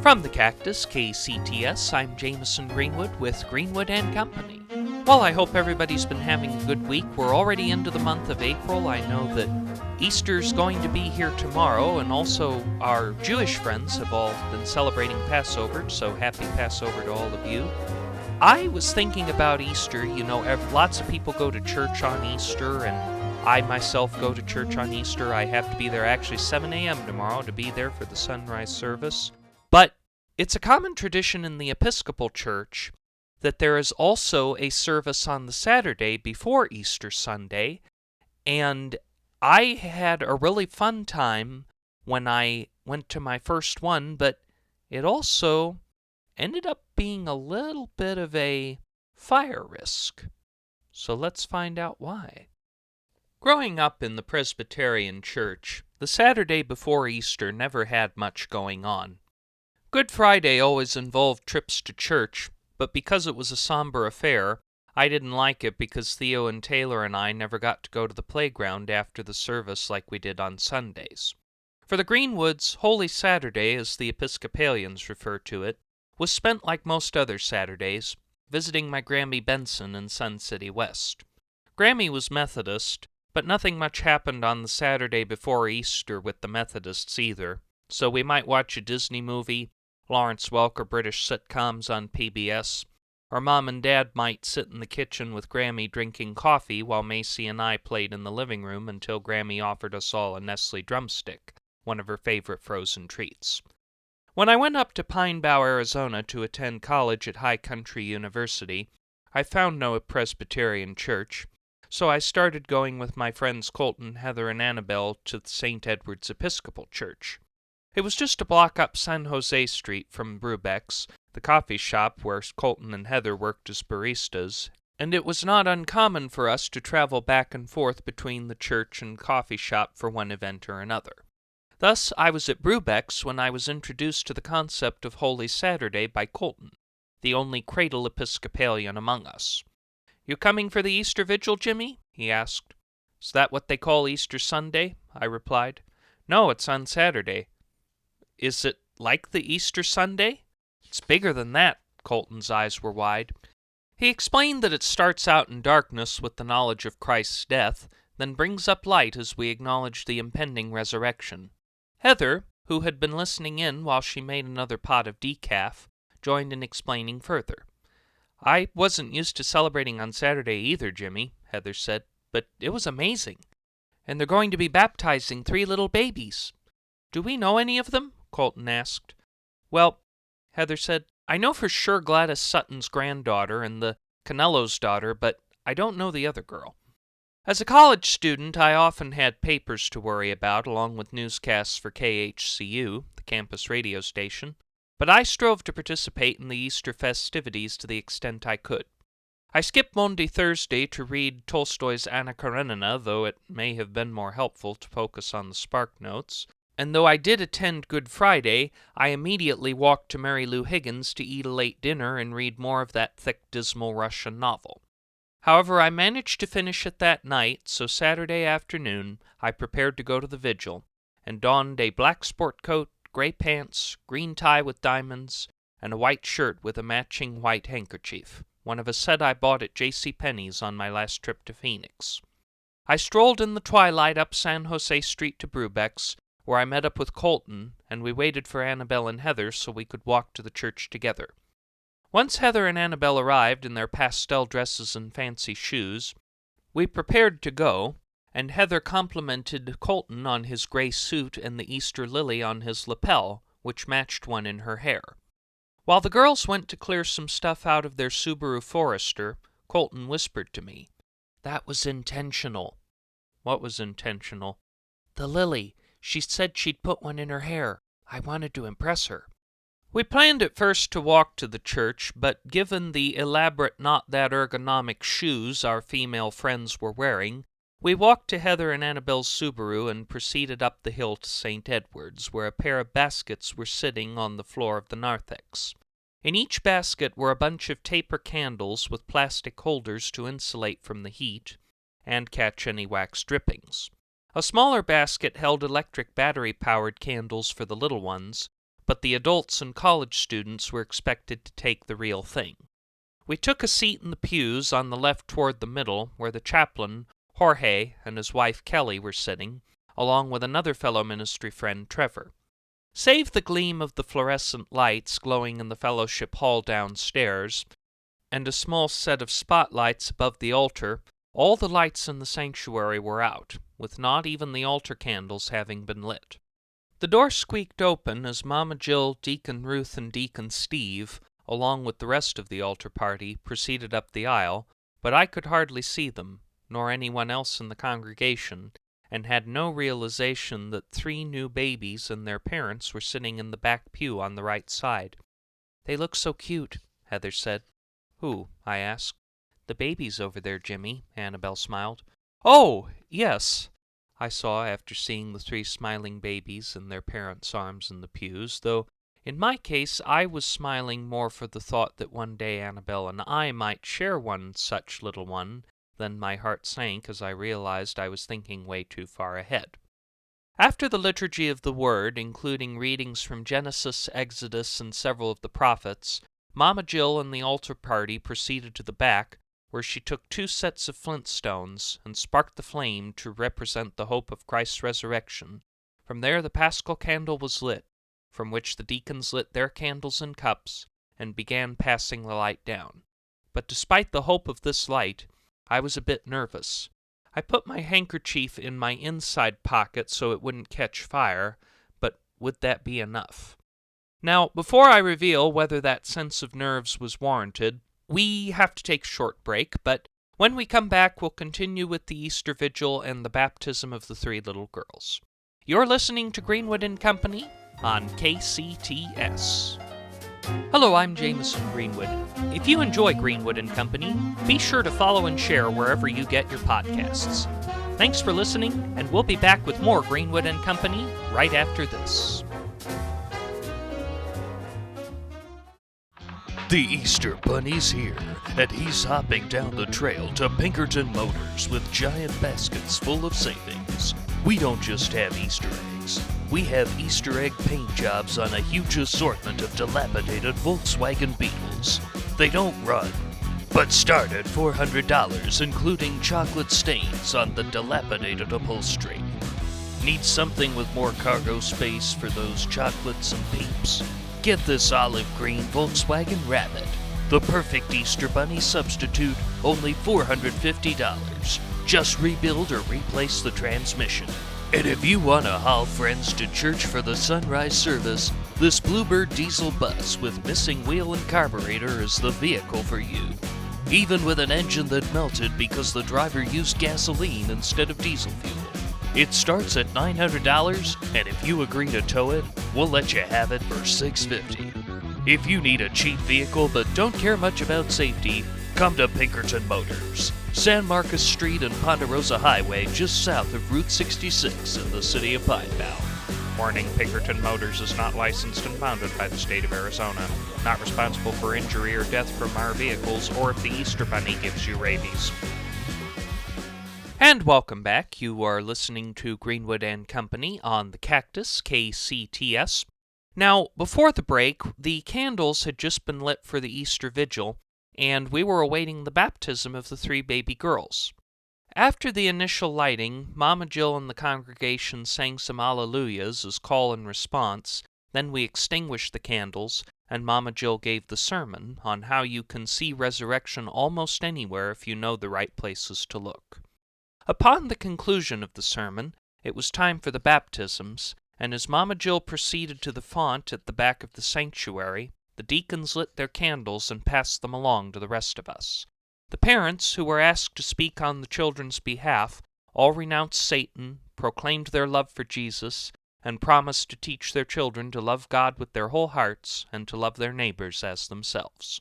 From the Cactus KCTS, I'm Jamison Greenwood with Greenwood & Company. Well, I hope everybody's been having a good week. We're already into the month of April. I know that Easter's going to be here tomorrow, and also our Jewish friends have all been celebrating Passover, so happy Passover to all of you. I was thinking about Easter. You know, lots of people go to church on Easter, and I myself go to church on Easter. I have to be there actually 7 a.m. tomorrow to be there for the sunrise service. But it's a common tradition in the Episcopal Church that there is also a service on the Saturday before Easter Sunday, and I had a really fun time when I went to my first one, but it also ended up being a little bit of a fire risk. So let's find out why. Growing up in the Presbyterian Church, the Saturday before Easter never had much going on. Good Friday always involved trips to church, but because it was a somber affair, I didn't like it because Theo and Taylor and I never got to go to the playground after the service like we did on Sundays. For the Greenwoods, Holy Saturday, as the Episcopalians refer to it, was spent like most other Saturdays, visiting my Grammy Benson in Sun City West. Grammy was Methodist, but nothing much happened on the Saturday before Easter with the Methodists either, so we might watch a Disney movie, Lawrence Welk, British sitcoms on PBS, or Mom and Dad might sit in the kitchen with Grammy drinking coffee while Macy and I played in the living room until Grammy offered us all a Nestle drumstick, one of her favorite frozen treats. When I went up to Pine Bow, Arizona to attend college at High Country University, I found no Presbyterian church, so I started going with my friends Colton, Heather, and Annabelle to the St. Edward's Episcopal Church. It was just a block up San Jose Street from Brubeck's, the coffee shop where Colton and Heather worked as baristas, and it was not uncommon for us to travel back and forth between the church and coffee shop for one event or another. Thus, I was at Brubeck's when I was introduced to the concept of Holy Saturday by Colton, the only cradle Episcopalian among us. "You coming for the Easter Vigil, Jimmy?" he asked. "Is that what they call Easter Sunday?" I replied. "No, it's on Saturday." "Is it like the Easter Sunday?" "It's bigger than that." Colton's eyes were wide. He explained that it starts out in darkness with the knowledge of Christ's death, then brings up light as we acknowledge the impending resurrection. Heather, who had been listening in while she made another pot of decaf, joined in explaining further. "I wasn't used to celebrating on Saturday either, Jimmy," Heather said, "but it was amazing. And they're going to be baptizing 3 little babies." "Do we know any of them?" Colton asked. "Well," Heather said, "I know for sure Gladys Sutton's granddaughter and the Canello's daughter, but I don't know the other girl." As a college student, I often had papers to worry about, along with newscasts for KHCU, the campus radio station, but I strove to participate in the Easter festivities to the extent I could. I skipped Maundy Thursday to read Tolstoy's Anna Karenina, though it may have been more helpful to focus on the spark notes, and though I did attend Good Friday, I immediately walked to Mary Lou Higgins to eat a late dinner and read more of that thick, dismal Russian novel. However, I managed to finish it that night, so Saturday afternoon I prepared to go to the vigil, and donned a black sport coat, gray pants, green tie with diamonds, and a white shirt with a matching white handkerchief, one of a set I bought at J.C. Penney's on my last trip to Phoenix. I strolled in the twilight up San Jose Street to Brubeck's, where I met up with Colton, and we waited for Annabelle and Heather so we could walk to the church together. Once Heather and Annabelle arrived in their pastel dresses and fancy shoes, we prepared to go, and Heather complimented Colton on his gray suit and the Easter lily on his lapel, which matched one in her hair. While the girls went to clear some stuff out of their Subaru Forester, Colton whispered to me, "That was intentional." "What was intentional?" "The lily. She said she'd put one in her hair. I wanted to impress her." We planned at first to walk to the church, but given the elaborate not-that-ergonomic shoes our female friends were wearing, we walked to Heather and Annabelle's Subaru and proceeded up the hill to St. Edward's, where a pair of baskets were sitting on the floor of the narthex. In each basket were a bunch of taper candles with plastic holders to insulate from the heat and catch any wax drippings. A smaller basket held electric battery-powered candles for the little ones, but the adults and college students were expected to take the real thing. We took a seat in the pews on the left toward the middle, where the chaplain, Jorge, and his wife Kelly were sitting, along with another fellow ministry friend, Trevor. Save the gleam of the fluorescent lights glowing in the fellowship hall downstairs, and a small set of spotlights above the altar, all the lights in the sanctuary were out, with not even the altar candles having been lit. The door squeaked open as Mama Jill, Deacon Ruth, and Deacon Steve, along with the rest of the altar party, proceeded up the aisle, but I could hardly see them, nor anyone else in the congregation, and had no realization that 3 new babies and their parents were sitting in the back pew on the right side. "They look so cute," Heather said. "Who?" I asked. "The babies over there, Jimmy," Annabelle smiled. "Oh, yes," I saw after seeing the 3 smiling babies in their parents' arms in the pews, though in my case I was smiling more for the thought that one day Annabelle and I might share one such little one, than my heart sank as I realized I was thinking way too far ahead. After the liturgy of the Word, including readings from Genesis, Exodus, and several of the prophets, Mama Jill and the altar party proceeded to the back, where she took 2 sets of flint stones and sparked the flame to represent the hope of Christ's resurrection. From there the paschal candle was lit, from which the deacons lit their candles and cups, and began passing the light down. But despite the hope of this light, I was a bit nervous. I put my handkerchief in my inside pocket so it wouldn't catch fire, but would that be enough? Now, before I reveal whether that sense of nerves was warranted, we have to take a short break, but when we come back, we'll continue with the Easter Vigil and the baptism of the 3 little girls. You're listening to Greenwood and Company on KCTS. Hello, I'm Jamison Greenwood. If you enjoy Greenwood and Company, be sure to follow and share wherever you get your podcasts. Thanks for listening, and we'll be back with more Greenwood and Company right after this. The Easter Bunny's here, and he's hopping down the trail to Pinkerton Motors with giant baskets full of savings. We don't just have Easter eggs. We have Easter egg paint jobs on a huge assortment of dilapidated Volkswagen Beetles. They don't run, but start at $400, including chocolate stains on the dilapidated upholstery. Need something with more cargo space for those chocolates and peeps? Get this olive green Volkswagen Rabbit, the perfect Easter Bunny substitute, only $450. Just rebuild or replace the transmission. And if you want to haul friends to church for the sunrise service, this Bluebird diesel bus with missing wheel and carburetor is the vehicle for you. Even with an engine that melted because the driver used gasoline instead of diesel fuel. It starts at $900, and if you agree to tow it, we'll let you have it for $650. If you need a cheap vehicle but don't care much about safety, come to Pinkerton Motors, San Marcos Street and Ponderosa Highway, just south of Route 66 in the city of Pineville. Warning, Pinkerton Motors is not licensed and bounded by the state of Arizona. Not responsible for injury or death from our vehicles, or if the Easter Bunny gives you rabies. And welcome back. You are listening to Greenwood and Company on the Cactus, KCTS. Now, before the break, the candles had just been lit for the Easter Vigil, and we were awaiting the baptism of the 3 baby girls. After the initial lighting, Mama Jill and the congregation sang some Alleluias as call and response. Then we extinguished the candles, and Mama Jill gave the sermon on how you can see resurrection almost anywhere if you know the right places to look. Upon the conclusion of the sermon, it was time for the baptisms, and as Mama Jill proceeded to the font at the back of the sanctuary, the deacons lit their candles and passed them along to the rest of us. The parents, who were asked to speak on the children's behalf, all renounced Satan, proclaimed their love for Jesus, and promised to teach their children to love God with their whole hearts and to love their neighbors as themselves.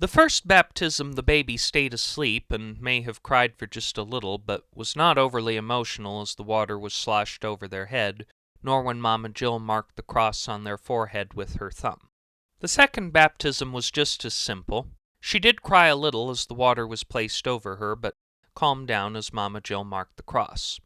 The first baptism the baby stayed asleep and may have cried for just a little, but was not overly emotional as the water was sloshed over their head, nor when Mama Jill marked the cross on their forehead with her thumb. The second baptism was just as simple. She did cry a little as the water was placed over her, but calmed down as Mama Jill marked the cross.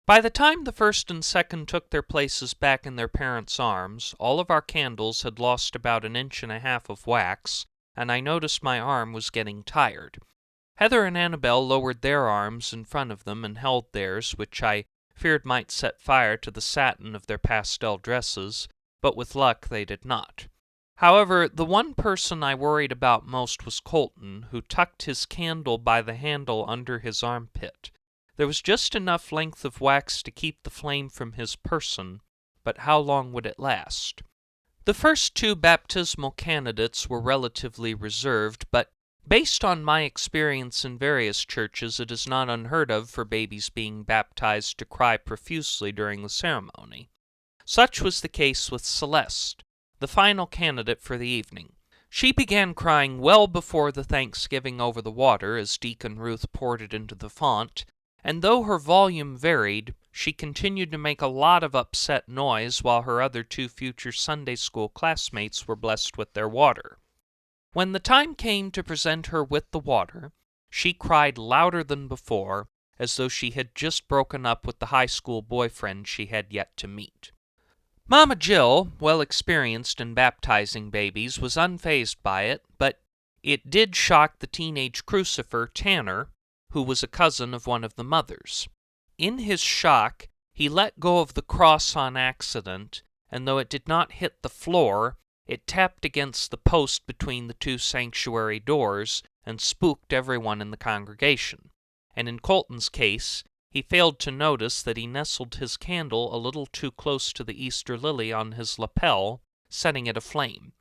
By the time the first and second took their places back in their parents' arms, all of our candles had lost about 1.5 inches of wax, and I noticed my arm was getting tired. Heather and Annabelle lowered their arms in front of them and held theirs, which I feared might set fire to the satin of their pastel dresses, but with luck they did not. However, the one person I worried about most was Colton, who tucked his candle by the handle under his armpit. There was just enough length of wax to keep the flame from his person, but how long would it last? The first 2 baptismal candidates were relatively reserved, but based on my experience in various churches, it is not unheard of for babies being baptized to cry profusely during the ceremony. Such was the case with Celeste, the final candidate for the evening. She began crying well before the thanksgiving over the water as Deacon Ruth poured it into the font, and though her volume varied, she continued to make a lot of upset noise while her other 2 future Sunday school classmates were blessed with their water. When the time came to present her with the water, she cried louder than before, as though she had just broken up with the high school boyfriend she had yet to meet. Mama Jill, well experienced in baptizing babies, was unfazed by it, but it did shock the teenage crucifer, Tanner, who was a cousin of one of the mothers. In his shock, he let go of the cross on accident, and though it did not hit the floor, it tapped against the post between the 2 sanctuary doors and spooked everyone in the congregation. And in Colton's case, he failed to notice that he nestled his candle a little too close to the Easter lily on his lapel, setting it aflame.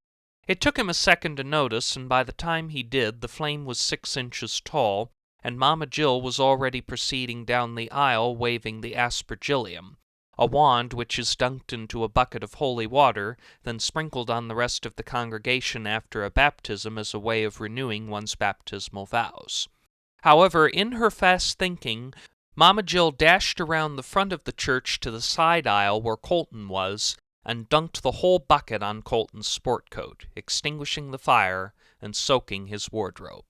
It took him a second to notice, and by the time he did, the flame was 6 inches tall, and Mama Jill was already proceeding down the aisle waving the aspergillium, a wand which is dunked into a bucket of holy water, then sprinkled on the rest of the congregation after a baptism as a way of renewing one's baptismal vows. However, in her fast thinking, Mama Jill dashed around the front of the church to the side aisle where Colton was, and dunked the whole bucket on Colton's sport coat, extinguishing the fire and soaking his wardrobe.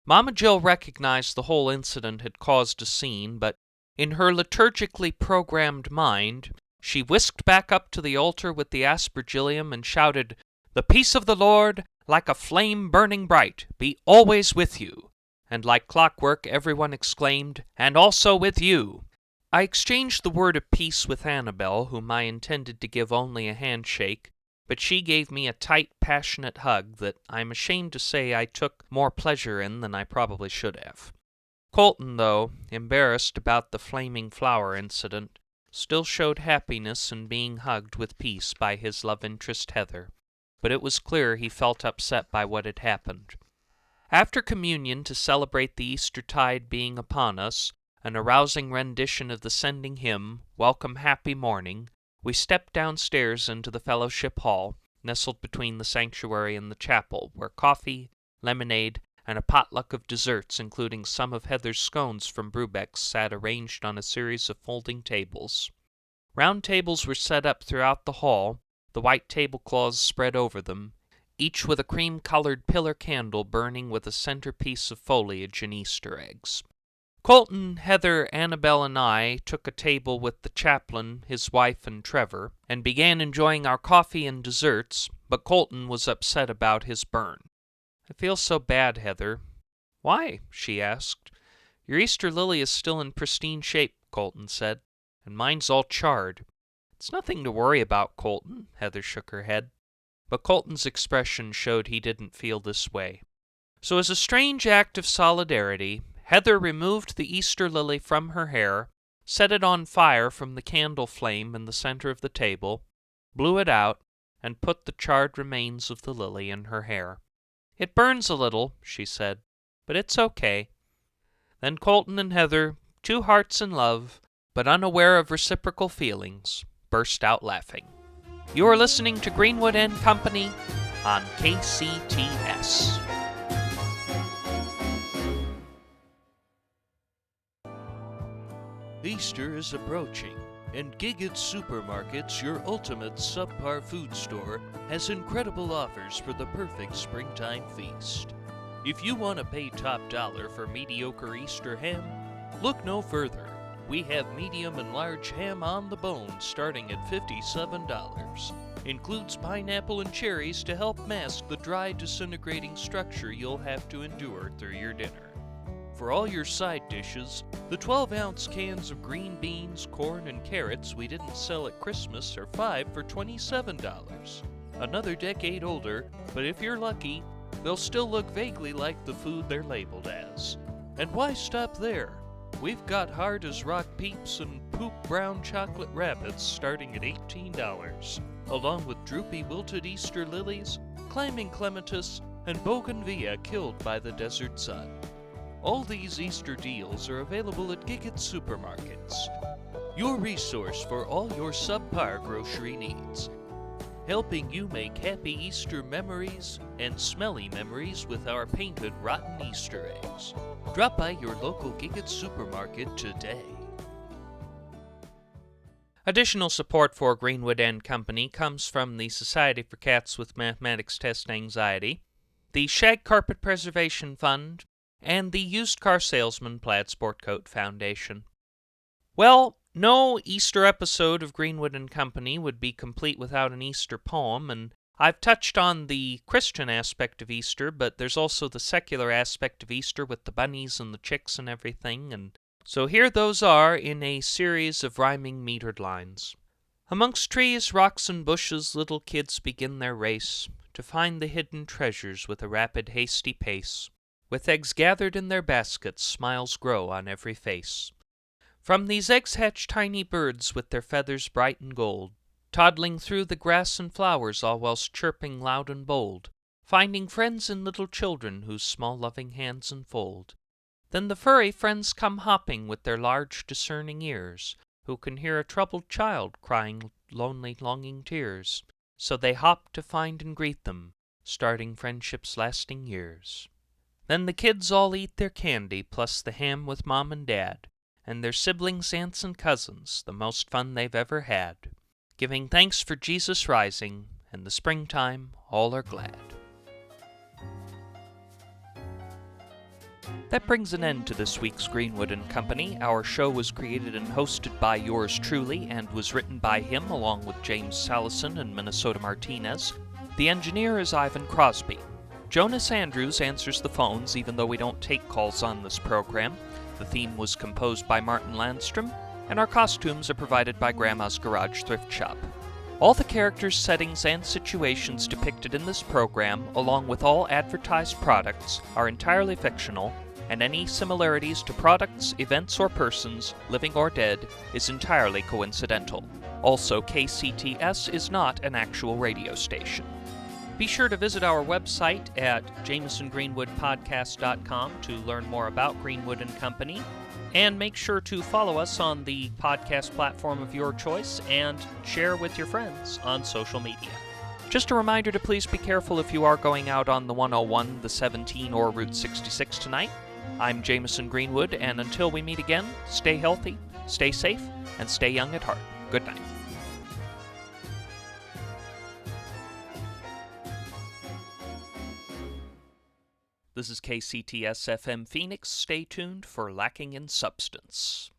Mama Jill recognized the whole incident had caused a scene, but in her liturgically programmed mind, she whisked back up to the altar with the aspergillium and shouted, "The peace of the Lord, like a flame burning bright, be always with you." And like clockwork, everyone exclaimed, "And also with you." I exchanged the word of peace with Annabelle, whom I intended to give only a handshake, but she gave me a tight, passionate hug that I'm ashamed to say I took more pleasure in than I probably should have. Colton, though, embarrassed about the flaming flower incident, still showed happiness in being hugged with peace by his love interest Heather, but it was clear he felt upset by what had happened. After communion to celebrate the Eastertide being upon us, an arousing rendition of the sending hymn, Welcome Happy Morning, we stepped downstairs into the fellowship hall, nestled between the sanctuary and the chapel, where coffee, lemonade, and a potluck of desserts, including some of Heather's scones from Brubeck's, sat arranged on a series of folding tables. Round tables were set up throughout the hall, the white tablecloths spread over them, each with a cream-colored pillar candle burning with a centerpiece of foliage and Easter eggs. Colton, Heather, Annabelle, and I took a table with the chaplain, his wife, and Trevor, and began enjoying our coffee and desserts, but Colton was upset about his burn. "I feel so bad, Heather." "Why?" she asked. "Your Easter lily is still in pristine shape," Colton said, "and mine's all charred." "It's nothing to worry about, Colton," Heather shook her head. But Colton's expression showed he didn't feel this way. So as a strange act of solidarity, Heather removed the Easter lily from her hair, set it on fire from the candle flame in the center of the table, blew it out, and put the charred remains of the lily in her hair. "It burns a little," she said, "but it's okay." Then Colton and Heather, 2 hearts in love, but unaware of reciprocal feelings, burst out laughing. You are listening to Greenwood and Company on KCTS. Easter is approaching, and Giggets Supermarkets, your ultimate subpar food store, has incredible offers for the perfect springtime feast. If you want to pay top dollar for mediocre Easter ham, look no further. We have medium and large ham on the bone starting at $57. Includes pineapple and cherries to help mask the dry, disintegrating structure you'll have to endure through your dinner. For all your side dishes, the 12-ounce cans of green beans, corn, and carrots we didn't sell at Christmas are 5 for $27. Another decade older, but if you're lucky, they'll still look vaguely like the food they're labeled as. And why stop there? We've got hard as rock peeps and poop brown chocolate rabbits starting at $18, along with droopy wilted Easter lilies, climbing clematis, and bougainvillea killed by the desert sun. All these Easter deals are available at Giggett Supermarkets, your resource for all your subpar grocery needs, helping you make happy Easter memories and smelly memories with our painted rotten Easter eggs. Drop by your local Giggett Supermarket today. Additional support for Greenwood and Company comes from the Society for Cats with Mathematics Test Anxiety, the Shag Carpet Preservation Fund, and the Used Car Salesman Plaid Sport Coat Foundation. Well, no Easter episode of Greenwood and Company would be complete without an Easter poem, and I've touched on the Christian aspect of Easter, but there's also the secular aspect of Easter with the bunnies and the chicks and everything, and so here those are in a series of rhyming metered lines. Amongst trees, rocks, and bushes, little kids begin their race to find the hidden treasures with a rapid, hasty pace. With eggs gathered in their baskets, smiles grow on every face. From these eggs hatch tiny birds with their feathers bright and gold, toddling through the grass and flowers, all whilst chirping loud and bold, finding friends in little children whose small loving hands enfold. Then the furry friends come hopping with their large discerning ears, who can hear a troubled child crying lonely longing tears. So they hop to find and greet them, starting friendships lasting years. Then the kids all eat their candy, plus the ham with Mom and Dad, and their siblings, aunts, and cousins, the most fun they've ever had, giving thanks for Jesus rising, and the springtime all are glad. That brings an end to this week's Greenwood and Company. Our show was created and hosted by yours truly, and was written by him along with James Salison and Minnesota Martinez. The engineer is Ivan Crosby. Jonas Andrews answers the phones, even though we don't take calls on this program. The theme was composed by Martin Landstrom, and our costumes are provided by Grandma's Garage Thrift Shop. All the characters, settings, and situations depicted in this program, along with all advertised products, are entirely fictional, and any similarities to products, events, or persons, living or dead, is entirely coincidental. Also, KCTS is not an actual radio station. Be sure to visit our website at JamisonGreenwoodPodcast.com to learn more about Greenwood and Company, and make sure to follow us on the podcast platform of your choice and share with your friends on social media. Just a reminder to please be careful if you are going out on the 101, the 17, or Route 66 tonight. I'm Jamison Greenwood, and until we meet again, stay healthy, stay safe, and stay young at heart. Good night. This is KCTS FM Phoenix. Stay tuned for Lacking in Substance.